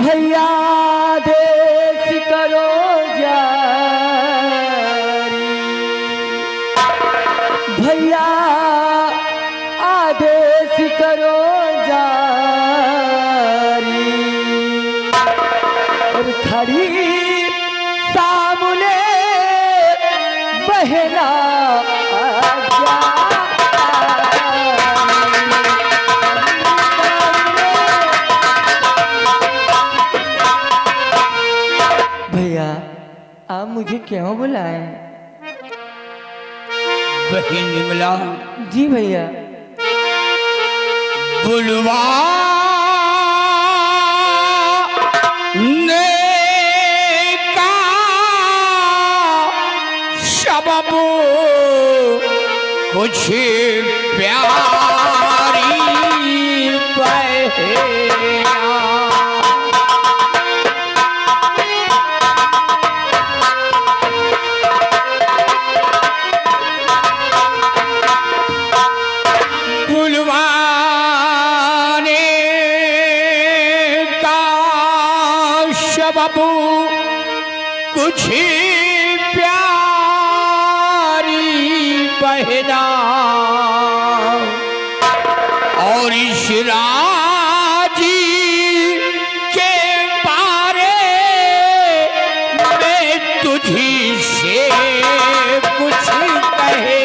भैया देश करो जारी, भैया आदेश करो जारी, और खड़ी सामने बहना भैया आप मुझे क्यों बुलाए? बहन निमला जी भैया। बुलवाने का सबब कुछ प्यारी बहना, बाबू कुछ प्यारी बहना, और इस राजी के बारे में तुझी से कुछ कहे।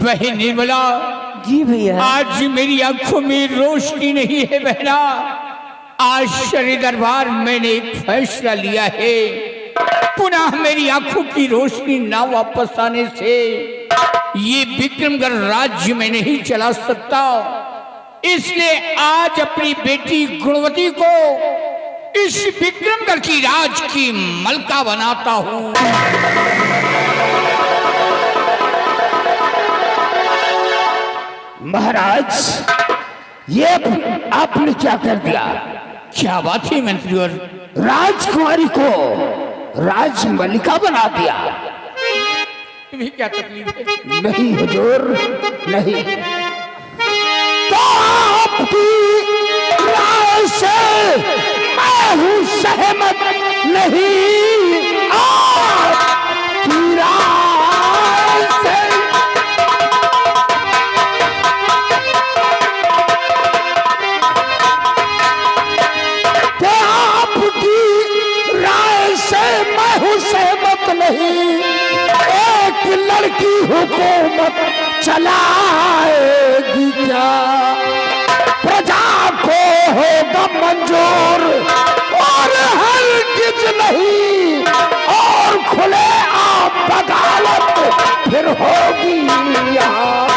बहन निर्मला जी भैया। आज मेरी आंखों में रोशनी नहीं है बहना। आज शनि दरबार मैंने एक फैसला लिया है, पुनः मेरी आंखों की रोशनी ना वापस आने से ये विक्रमगढ़ राज्य में नहीं चला सकता। इसलिए आज अपनी बेटी गुणवती को इस विक्रमगढ़ की राज की मलका बनाता हूँ। महाराज, ये आपने क्या कर दिया? क्या बात है मंत्री? और राजकुमारी को राजमलिका बना दिया। भी क्या तकलीफ है? नहीं हुजूर, नहीं। तो आपकी राय से मैं हूँ सहमत नहीं। आपकी राय से मैं हूँ सहमत नहीं। एक लड़की हुकूमत चलाएगी क्या? प्रजा को होगा मंजूर और हरगिज नहीं, और खुले आम बगावत फिर होगी यहाँ।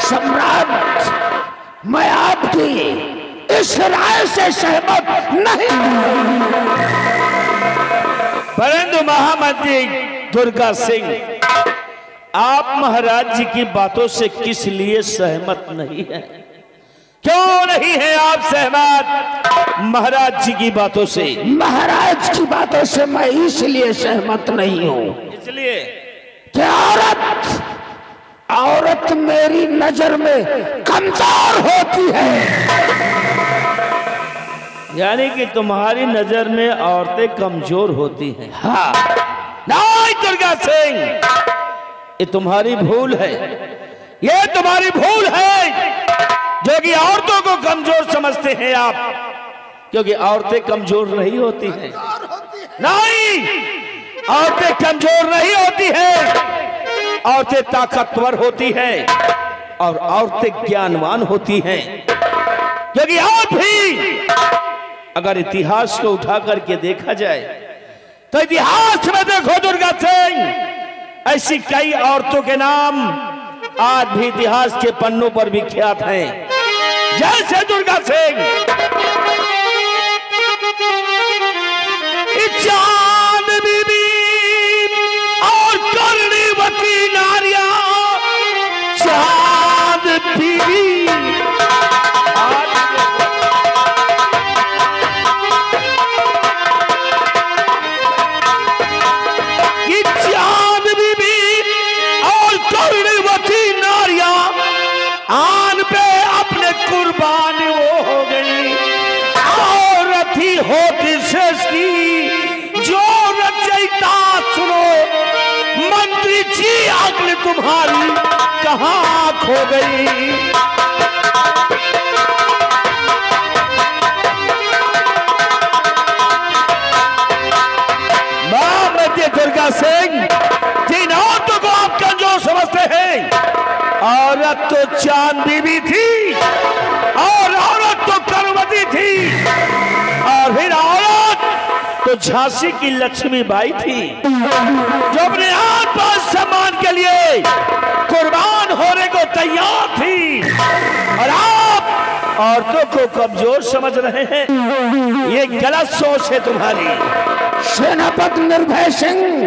सम्राट, मैं आपकी इस राय से सहमत नहीं। परंतु महामंत्री दुर्गा सिंह, आप महाराज जी की बातों से किस लिए सहमत नहीं हैं? क्यों नहीं है आप सहमत महाराज जी की बातों से? महाराज की बातों से मैं इसलिए सहमत नहीं हूँ इसलिए कि औरत मेरी नजर में कमजोर होती है। यानी कि तुम्हारी नजर में औरतें कमजोर होती हैं? हाँ। नहीं दुर्गा सिंह, ये तुम्हारी भूल है। ये तुम्हारी भूल है जो कि औरतों को कमजोर समझते हैं आप, क्योंकि औरतें कमजोर नहीं होती हैं। नहीं, औरतें कमजोर नहीं होती हैं। औरतें ताकतवर होती हैं और औरतें ज्ञानवान होती हैं। क्योंकि आप भी अगर इतिहास को उठा करके देखा जाए तो इतिहास में देखो दुर्गा सिंह, ऐसी कई औरतों के नाम आज भी इतिहास के पन्नों पर विख्यात हैं। जैसे दुर्गा सिंह, चांद बीबी और कर्णवती नारियां, चांद बीबी तुम्हारी कहाँ खो गई। मां मध्य दुर्गा सिंह, जिन औरतों को आप कमजोर समझते हैं, औरत तो चांद बीबी थी और औरत तो करुवती थी और फिर औरत तो झांसी की लक्ष्मीबाई थी, जो अपने आप पर सम्मान के लिए कुर्बान होने को तैयार थी। और आप औरतों को कमजोर समझ रहे हैं, ये गलत सोच है तुम्हारी। सेनापति निर्भय सिंह,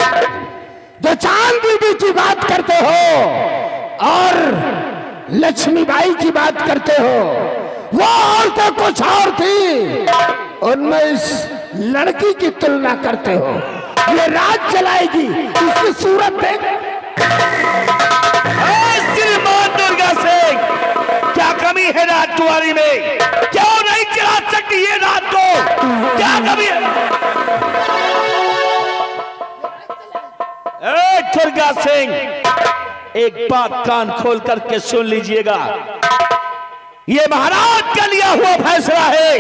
जो चांद बीबी की बात करते हो और लक्ष्मीबाई की बात करते हो, वो औरतें कुछ और थी, उनमें इस लड़की की तुलना करते हो। ये राज चलाएगी, इसकी सूरत देख। श्रीमान दुर्गा सिंह, क्या कमी है राजकुमारी में? क्यों नहीं चला सकती ये रात को? क्या कमी है? दुर्गा सिंह, एक बात कान खोल करके सुन लीजिएगा, ये महाराज का लिया हुआ फैसला है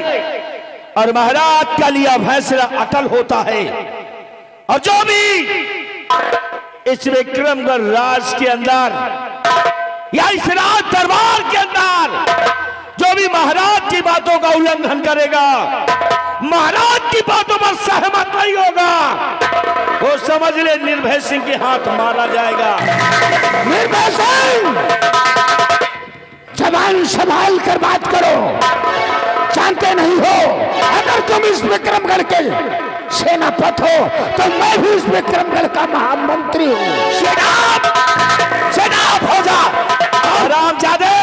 और महाराज का लिया फैसला अटल होता है। और जो भी इस विक्रमगढ़ राज के अंदर या इस राज दरबार के अंदर जो भी महाराज की बातों का उल्लंघन करेगा, महाराज की बातों पर सहमत नहीं होगा, वो समझ ले निर्भय सिंह के हाथ मारा जाएगा। निर्भय सिंह, जबान संभाल कर बात करो। जानते नहीं हो, अगर तुम इस विक्रमगढ़ के सेनापति हो तो मैं भी इस विक्रमगढ़ का महामंत्री हूँ। सेनाप हो जा। हरामजादे,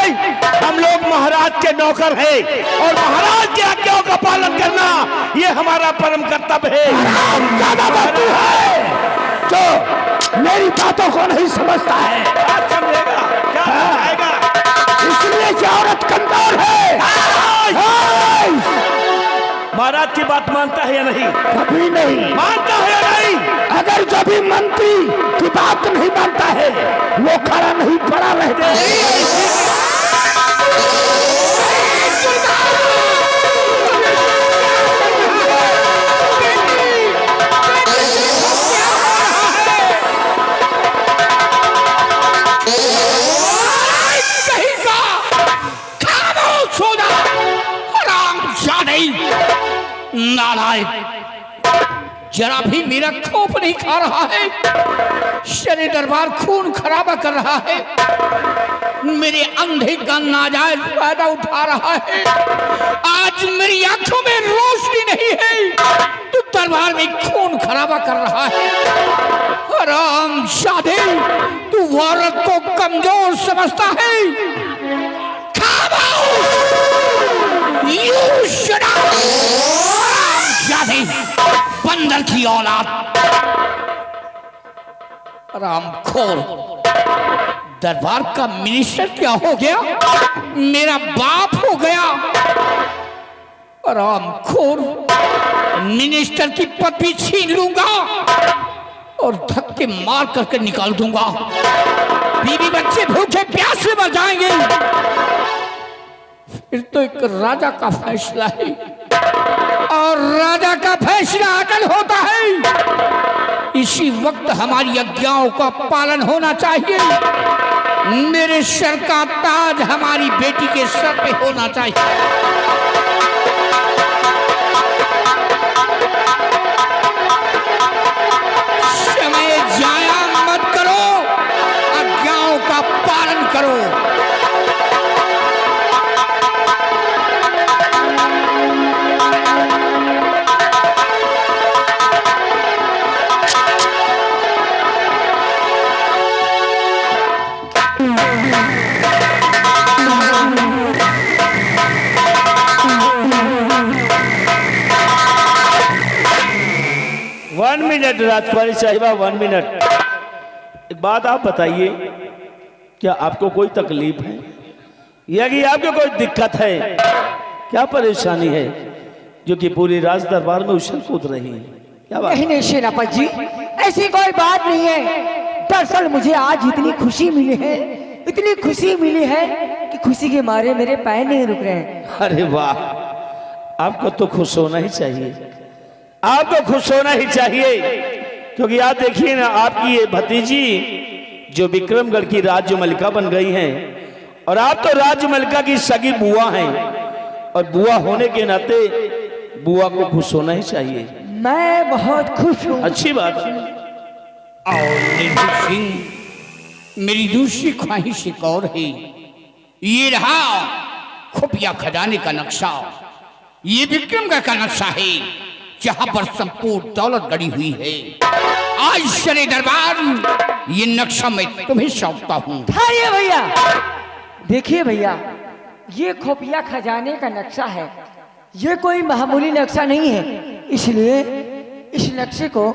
हम लोग महाराज के नौकर हैं और महाराज की आज्ञाओं का पालन करना ये हमारा परम कर्तव्य है। हरामजादा बातू है जो मेरी बातों को नहीं समझता है। क्या समझेगा? क्या समझाएगा? इसलिए कि औरत कमजोर है। महाराज की बात मानता है या नहीं? कभी नहीं मानता है या नहीं? अगर जो भी मंत्री की बात नहीं मानता है, वो खड़ा नहीं पड़ा रहता है। नालायक, जरा भी मेरा खौफ नहीं खा रहा है। शरीर दरबार खून खराबा कर रहा है, मेरे अंधे का नाजायज फायदा उठा रहा है। आज मेरी आंखों में रोशनी नहीं है तो दरबार में खून खराबा कर रहा है। हरामजादे, तू औरत को कमजोर समझता है। बंदर की औलाद, रामखोर, दरबार का मिनिस्टर क्या हो गया? मेरा बाप हो गया। रामखोर, मिनिस्टर की पदवी छीन लूंगा और धक्के मार करके निकाल दूंगा। बीवी बच्चे भूखे प्यासे मर जाएंगे। फिर तो एक राजा का फैसला है और राजा का फैसला अटल होता है। इसी वक्त हमारी आज्ञाओं का पालन होना चाहिए। मेरे सर का ताज हमारी बेटी के सर पे होना चाहिए। समय जाया मत करो, आज्ञाओं का पालन करो। वन मिनट राजकुमारी साहिबा, 1 मिनट। एक बात आप बताइए, क्या आपको कोई तकलीफ है या कि आपको कोई दिक्कत है? क्या परेशानी है जो कि पूरी राज दरबार में उछल कूद रही है? क्या बात? नहीं नहीं सेनापति जी, ऐसी कोई बात नहीं है। दरअसल मुझे आज इतनी खुशी मिली है, इतनी खुशी मिली है कि खुशी के मारे मेरे पैर नहीं रुक रहे हैं। अरे वाह, आपको तो खुश होना ही चाहिए, आपको खुश होना ही चाहिए, क्योंकि आप देखिए ना, आपकी ये भतीजी जो विक्रमगढ़ की राज्य मलिका बन गई हैं, और आप तो राज्य मलिका की सगी बुआ हैं, और बुआ होने के नाते बुआ को खुश होना ही चाहिए। मैं बहुत खुश हूँ। अच्छी बात है। और निर्भय सिंह, मेरी दूसरी ख्वाहिश एक और है। ये रहा खुफिया खजाने का नक्शा, ये विक्रमगढ़ का नक्शा है जहां पर संपूर्ण दौलत गड़ी हुई है। आज शरे दरबार ये नक्शा मैं तुम्हें सौंपता हूँ। ठहरिए भैया, देखिए भैया, ये खुफिया खजाने का नक्शा है, ये कोई मामूली नक्शा नहीं है, इसलिए इस नक्शे को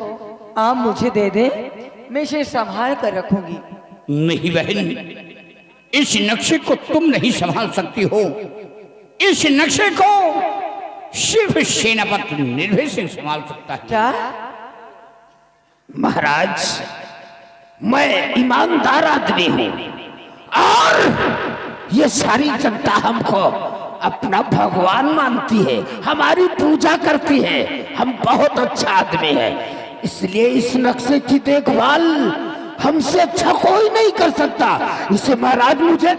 आप मुझे दे दें, मैं इसे संभाल कर रखूंगी। नहीं बहन, इस नक्शे को तुम नहीं संभाल सकती हो, इस नक्शे को सिर्फ सेनापति निर्भय सिंह संभाल सकता है। क्या? महाराज, मैं ईमानदार आदमी हूं और ये सारी जनता हमको अपना भगवान मानती है, हमारी पूजा करती है, हम बहुत अच्छा आदमी है, इसलिए इस नक्शे की देखभाल हमसे अच्छा कोई नहीं कर सकता। इसे महाराज मुझे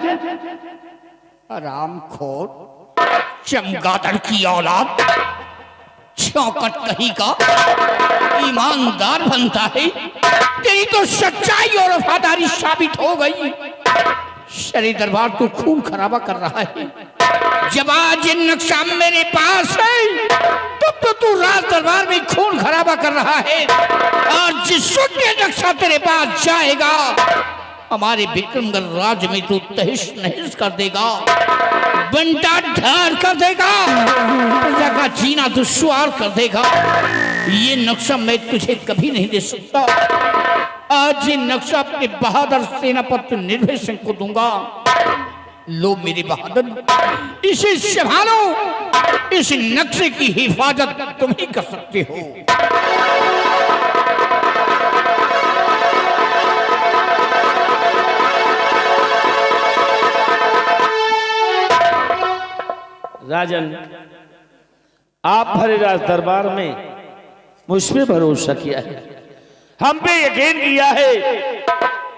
रामखोर, चमगादड़ की औलाद, चौकट कहीं का ईमानदार बनता है, तेरी तो सच्चाई और वफादारी साबित हो गई। शरी दरबार तो खून खराबा कर रहा है। जब आज ये नक्शा मेरे पास है तो तू राज दरबार में खून खराबा कर रहा है, और जिस वक्त ये नक्शा तेरे पास जाएगा हमारे विक्रमगढ़ राज्य में तू तहिश नहिश कर देगा, बंटा ढार कर देगा, प्रजा का जीना दुश्वार कर देगा। ये नक्शा मैं तुझे कभी नहीं दे सकता। आज ये नक्शा अपने बहादुर सेनापति निर्भय सिंह को दूंगा। लो मेरे बहादुर, इसे संभालो, इस नक्शे की हिफाजत तुम ही कर सकते हो। राजन, आप भरे राज दरबार में मुझ पे भरोसा किया है, हम पे यकीन किया है,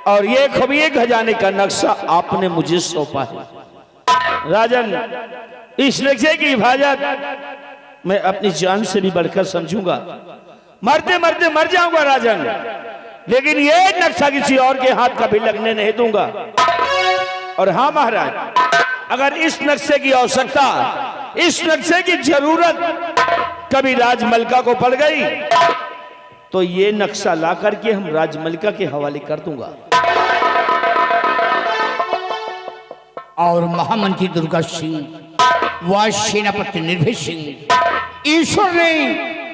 और ये खुफिया खजाने का नक्शा आपने मुझे सौंपा है। राजन, इस नक्शे की हिफाजत मैं अपनी जान से भी बढ़कर समझूंगा, मरते मरते मर जाऊंगा राजन, लेकिन ये नक्शा किसी और के हाथ कभी लगने नहीं दूंगा। और हाँ महाराज, अगर इस नक्शे की आवश्यकता, इस नक्शे की जरूरत कभी राजमलिका को पड़ गई तो ये नक्शा ला करके हम राजमलिका के हवाले कर दूंगा। और महामंत्री दुर्गा सिंह व सेनापति निर्भय सिंह, ईश्वर ने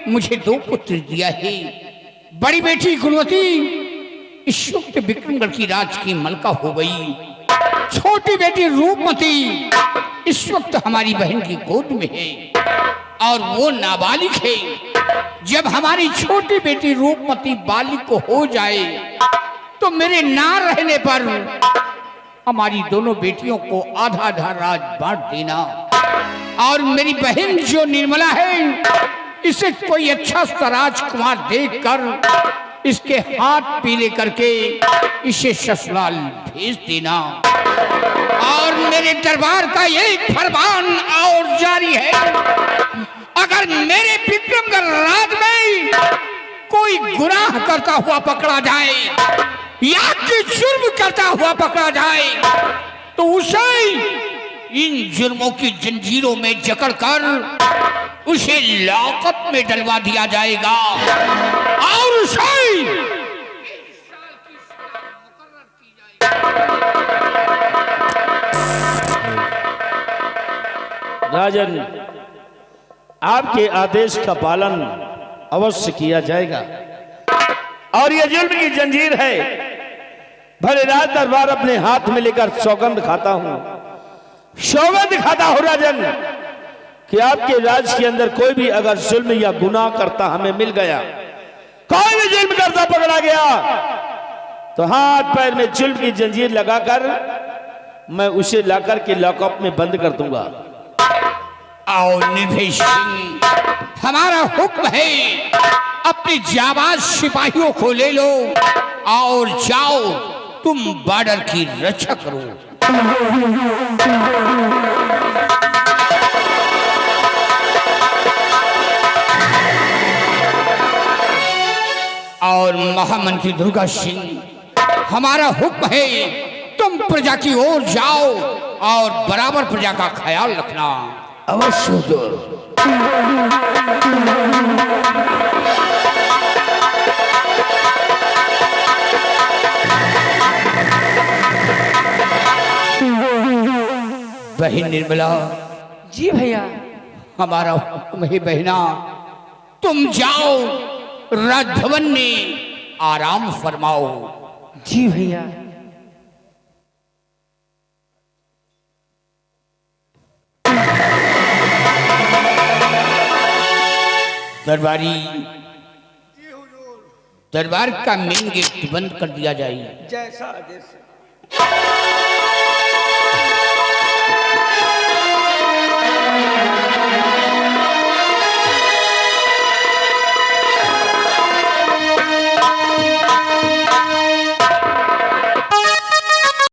मुझे 2 पुत्र दिया है। बड़ी बेटी गुणवती इस वक्त विक्रमगढ़ की राज की मलका हो गई, छोटी बेटी रूपमती इस वक्त हमारी बहन की गोद में है, और वो नाबालिग है। जब हमारी छोटी बेटी रूपमती बालिग को हो जाए तो मेरे ना रहने पर हमारी दोनों बेटियों को आधा आधा राज बांट देना, और मेरी बहन जो निर्मला है इसे कोई अच्छा सा राजकुमार देखकर इसके हाथ पीले करके इसे ससुराल भेज देना। और मेरे दरबार का एक फरमान और जारी है, अगर मेरे विक्रमगढ़ राज में कोई गुनाह करता हुआ पकड़ा जाए या कि जुर्म करता हुआ पकड़ा जाए तो उसे इन जुर्मों की जंजीरों में जकड़कर उसे लाकत में डलवा दिया जाएगा, और उसे राजन, आपके आदेश का पालन अवश्य किया जाएगा, और यह जुल्म की जंजीर है। भले राज दरबार अपने हाथ में लेकर सौगंध खाता हूं, सौगंध खाता हूं राजन, कि आपके राज के अंदर कोई भी अगर जुल्म या गुनाह करता हमें मिल गया, कोई भी जुल्म करता पकड़ा गया, तो हाथ पैर में जुल्म की जंजीर लगाकर मैं उसे लाकर के लॉकअप में बंद कर दूंगा। आओ निधि सिंह, हमारा हुक्म है, अपने जाबाज सिपाहियों को ले लो और जाओ, तुम बॉर्डर की रक्षा करो। और महामंत्री दुर्गा सिंह, हमारा हुक्म है, तुम प्रजा की ओर जाओ और बराबर प्रजा का ख्याल रखना। अवश्य हुजूर। बहन निर्मला, जी भैया। हमारा हुक्म है बहना, तुम जाओ राजभवन में आराम फरमाओ। जी भैया। दरबारी, दरबार का मेन गेट बंद कर दिया जाए। जैसा आदेश।